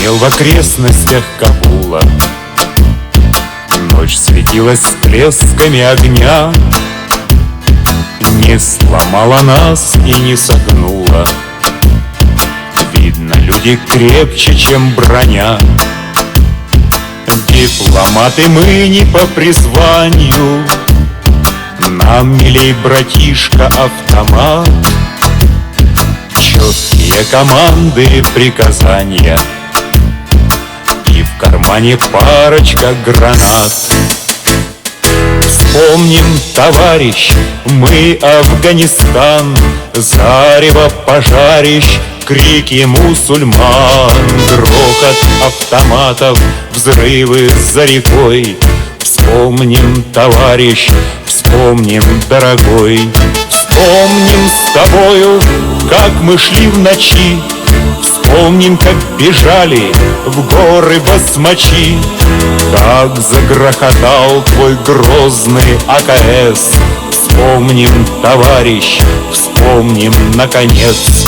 Шумел в окрестностях Кабула, ночь светилась всплесками огня, не сломала нас и не согнула. Видно, люди крепче, чем броня. Дипломаты мы не по призванию, нам милей, братишка, автомат. Четкие команды, приказания, и в кармане парочка гранат. Вспомним, товарищ, мы Афганистан, зарево пожарищ, крики мусульман, грохот автоматов, взрывы за рекой. Вспомним, товарищ, вспомним, дорогой. Вспомним с тобою, как мы шли в ночи, вспомним, как бежали в горы басмачи, как загрохотал твой грозный АКС. Вспомним, товарищ, вспомним, наконец.